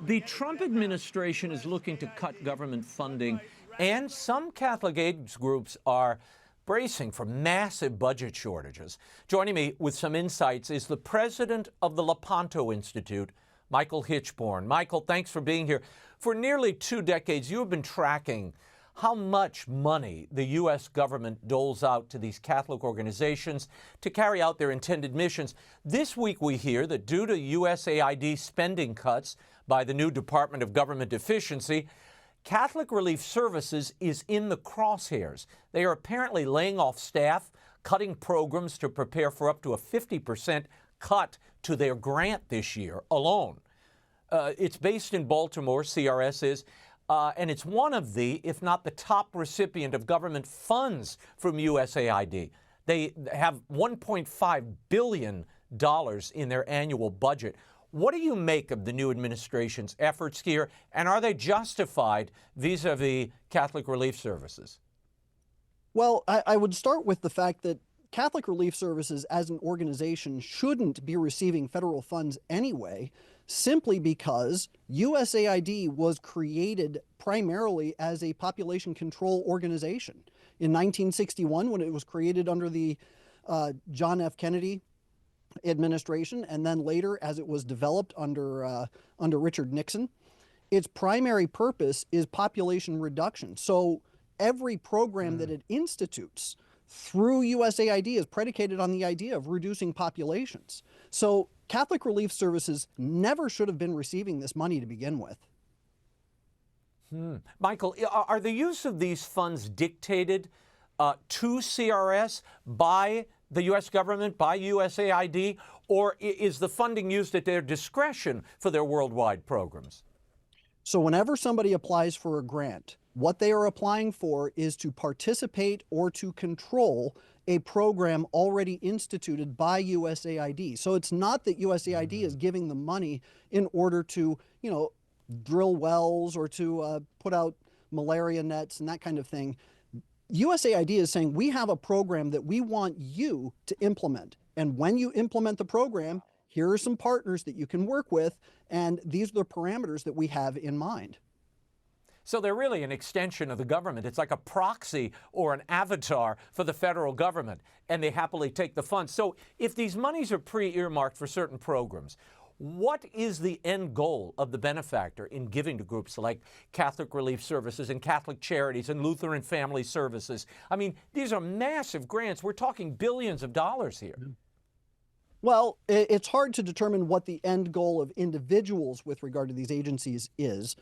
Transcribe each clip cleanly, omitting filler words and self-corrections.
The Trump administration is looking to cut government funding, and some Catholic aid groups are bracing for massive budget shortages. Joining me with some insights is the president of the Lapanto Institute, Michael Hichborn. Michael, thanks for being here. For nearly 2 decades, you have been tracking how much money the U.S. government doles out to these Catholic organizations to carry out their intended missions. This week we hear that due to USAID spending cuts by the new Department of Government Efficiency, Catholic Relief Services is in the crosshairs. They are apparently laying off staff, cutting programs to prepare for up to a 50% cut to their grant this year alone. It's based in Baltimore, CRS is, and it's one of the, if not the top recipient of government funds from USAID. They have $1.5 billion in their annual budget. What do you make of the new administration's efforts here, and are they justified vis-a-vis Catholic Relief Services? Well, I would start with the fact that Catholic Relief Services as an organization shouldn't be receiving federal funds anyway, simply because USAID was created primarily as a population control organization. In 1961, when it was created under the John F. Kennedy administration, and then later as it was developed under Richard Nixon, its primary purpose is population reduction. So every program that it institutes through USAID is predicated on the idea of reducing populations. So Catholic Relief Services never should have been receiving this money to begin with. Michael, are the use of these funds dictated to CRS by the U.S. government, by USAID, or is the funding used at their discretion for their worldwide programs? So whenever somebody applies for a grant, what they are applying for is to participate or to control a program already instituted by USAID. So it's not that USAID is giving them money in order to, drill wells or to put out malaria nets and that kind of thing. USAID is saying, we have a program that we want you to implement. And when you implement the program, here are some partners that you can work with, and these are the parameters that we have in mind. So they're really an extension of the government. It's like a proxy or an avatar for the federal government, and they happily take the funds. So if these monies are pre-earmarked for certain programs, what is the end goal of the benefactor in giving to groups like Catholic Relief Services and Catholic Charities and Lutheran Family Services? I mean, these are massive grants. We're talking billions of dollars here. Well, it's hard to determine what the end goal of individuals with regard to these agencies is,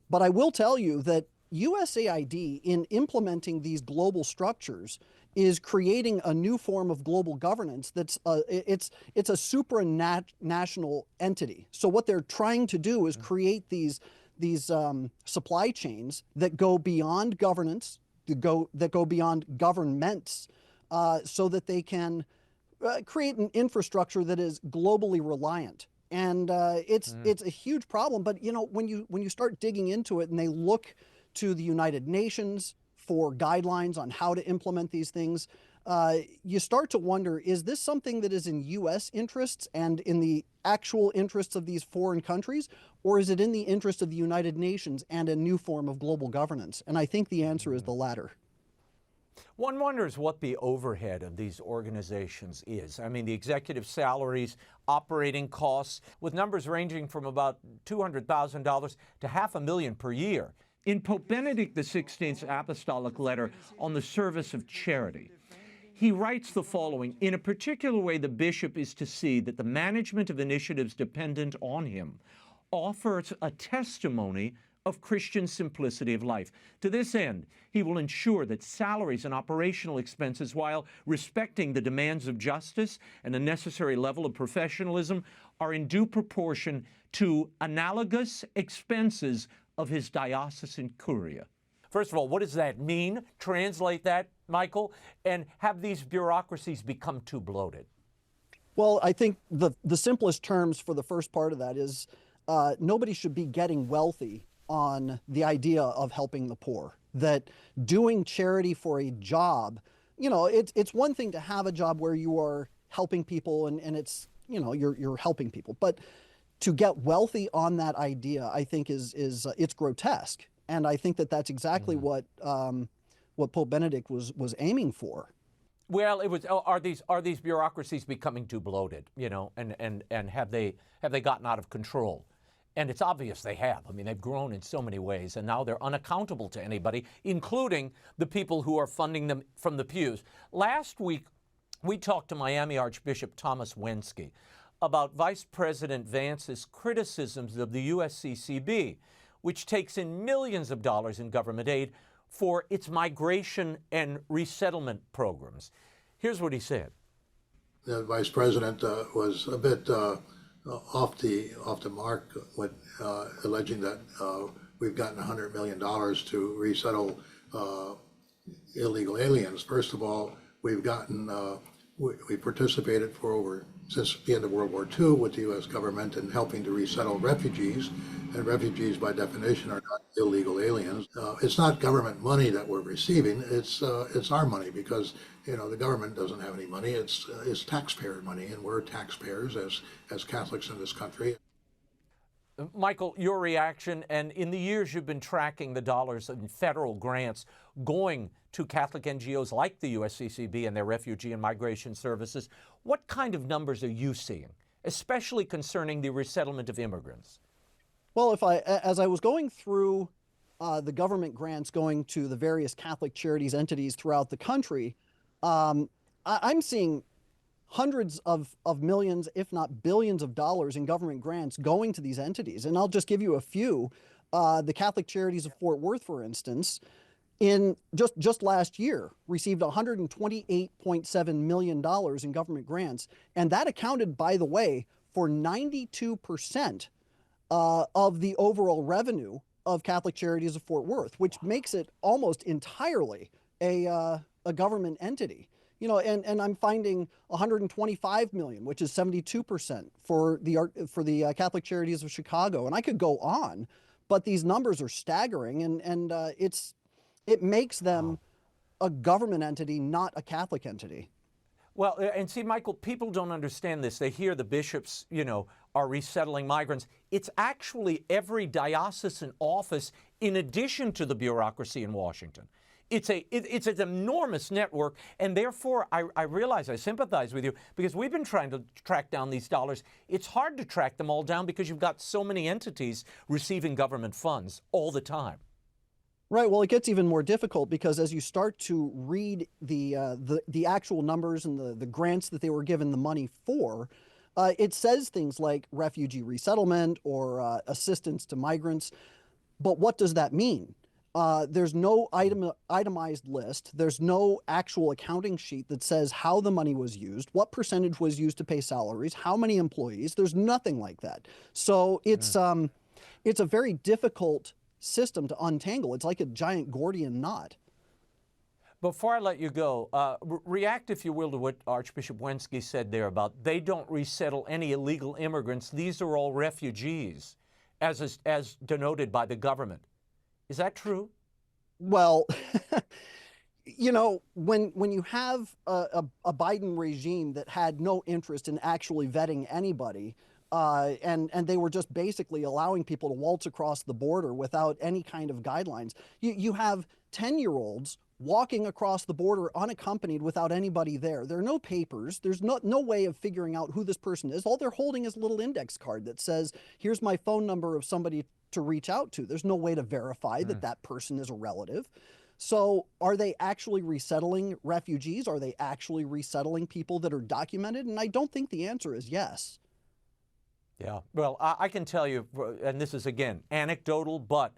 but I will tell you that USAID, in implementing these global structures, is creating a new form of global governance that's it's a supranational entity. So what they're trying to do is create these supply chains that go beyond governance, that go beyond governments, so that they can create an infrastructure that is globally reliant. And it's a huge problem. But when you start digging into it, and they look to the United Nations for guidelines on how to implement these things, you start to wonder, is this something that is in U.S. interests and in the actual interests of these foreign countries, or is it in the interest of the United Nations and a new form of global governance? And I think the answer is the latter. One wonders what the overhead of these organizations is. I mean, the executive salaries, operating costs, with numbers ranging from about $200,000 to $500,000 per year. In Pope Benedict XVI's apostolic letter on the service of charity, he writes the following: in a particular way, the bishop is to see that the management of initiatives dependent on him offers a testimony of Christian simplicity of life. To this end, he will ensure that salaries and operational expenses, while respecting the demands of justice and a necessary level of professionalism, are in due proportion to analogous expenses of his diocesan curia. First of all, what does that mean? Translate that, Michael, and have these bureaucracies become too bloated? Well, I think the simplest terms for the first part of that is nobody should be getting wealthy on the idea of helping the poor. That doing charity for a job, it's one thing to have a job where you are helping people and it's, you're helping people. But to get wealthy on that idea, I think is it's grotesque, and I think that that's exactly what Pope Benedict was aiming for. Well, it was. Are these bureaucracies becoming too bloated? You know, and have they gotten out of control? And it's obvious they have. I mean, they've grown in so many ways, and now they're unaccountable to anybody, including the people who are funding them from the pews. Last week, we talked to Miami Archbishop Thomas Wensky about Vice President Vance's criticisms of the USCCB, which takes in millions of dollars in government aid for its migration and resettlement programs. Here's what he said. The Vice President was a bit off the mark with alleging that we've gotten $100 million to resettle illegal aliens. First of all, we've gotten we participated since the end of World War II with the U.S. government in helping to resettle refugees, and refugees by definition are not illegal aliens. It's not government money that we're receiving; it's our money, because the government doesn't have any money. It's taxpayer money, and we're taxpayers as Catholics in this country. Michael, your reaction, and in the years you've been tracking the dollars in federal grants going to Catholic NGOs like the USCCB and their refugee and migration services, what kind of numbers are you seeing, especially concerning the resettlement of immigrants? Well, as I was going through the government grants going to the various Catholic charities entities throughout the country, I'm seeing hundreds of millions, if not billions of dollars in government grants going to these entities. And I'll just give you a few. The Catholic Charities of Fort Worth, for instance, in just last year received $128.7 million in government grants. And that accounted, by the way, for 92% of the overall revenue of Catholic Charities of Fort Worth, which makes it almost entirely a government entity. And I'm finding 125 million, which is 72% for the Catholic Charities of Chicago, and I could go on, but these numbers are staggering, and it makes them a government entity, not a Catholic entity. Well, and see, Michael, people don't understand this. They hear the bishops, are resettling migrants. It's actually every diocesan office in addition to the bureaucracy in Washington. It's an enormous network, and therefore I realize I sympathize with you, because we've been trying to track down these dollars. It's hard to track them all down because you've got so many entities receiving government funds all the time. Right. Well, it gets even more difficult because as you start to read the actual numbers and the grants that they were given the money for, it says things like refugee resettlement or assistance to migrants. But what does that mean? There's no itemized list. There's no actual accounting sheet that says how the money was used, what percentage was used to pay salaries, how many employees. There's nothing like that. So it's a very difficult system to untangle. It's like a giant Gordian knot. Before I let you go, react, if you will, to what Archbishop Wensky said there about they don't resettle any illegal immigrants. These are all refugees, as denoted by the government. Is that true? Well, when you have a Biden regime that had no interest in actually vetting anybody, and they were just basically allowing people to waltz across the border without any kind of guidelines, you have 10-year-olds walking across the border unaccompanied without anybody there. There are no papers. There's no way of figuring out who this person is. All they're holding is a little index card that says, here's my phone number of somebody to reach out to. There's no way to verify that that person is a relative. So are they actually resettling refugees? Are they actually resettling people that are documented? And I don't think the answer is yes. Yeah, well, I can tell you, and this is, again, anecdotal, but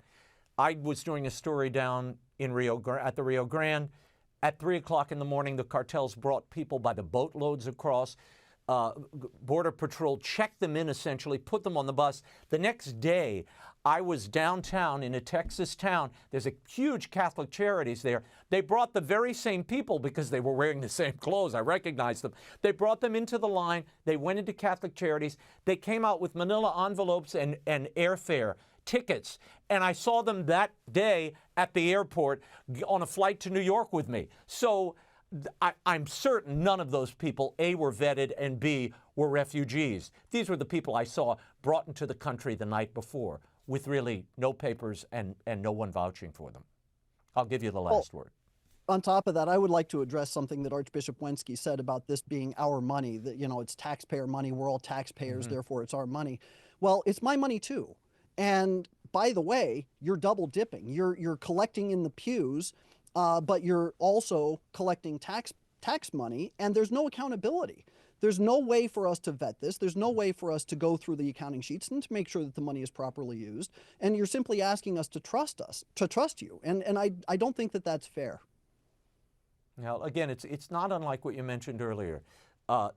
I was doing a story down in at the Rio Grande. At 3 o'clock in the morning, the cartels brought people by the boatloads across. Border Patrol checked them in, essentially, put them on the bus. The next day, I was downtown in a Texas town. There's a huge Catholic Charities there. They brought the very same people because they were wearing the same clothes. I recognized them. They brought them into the line. They went into Catholic Charities. They came out with manila envelopes and airfare tickets. And I saw them that day at the airport on a flight to New York with me. So I'm certain none of those people, A, were vetted, and B, were refugees. These were the people I saw brought into the country the night before with really no papers and no one vouching for them. I'll give you the last word. On top of that, I would like to address something that Archbishop Wensky said about this being our money, that, it's taxpayer money. We're all taxpayers, therefore it's our money. Well, it's my money too. And by the way, you're double dipping. You're collecting in the pews, but you're also collecting tax money, and there's no accountability. There's no way for us to vet this. There's no way for us to go through the accounting sheets and to make sure that the money is properly used. And you're simply asking us, to trust you. And I don't think that that's fair. Now, again, it's not unlike what you mentioned earlier.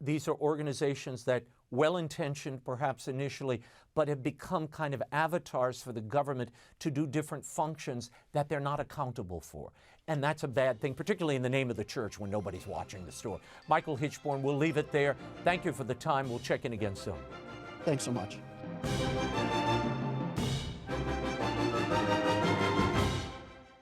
These are organizations that, well-intentioned perhaps initially, but have become kind of avatars for the government to do different functions that they're not accountable for. And that's a bad thing, particularly in the name of the church when nobody's watching the store. Michael Hichborn, we'll leave it there. Thank you for the time. We'll check in again soon. Thanks so much.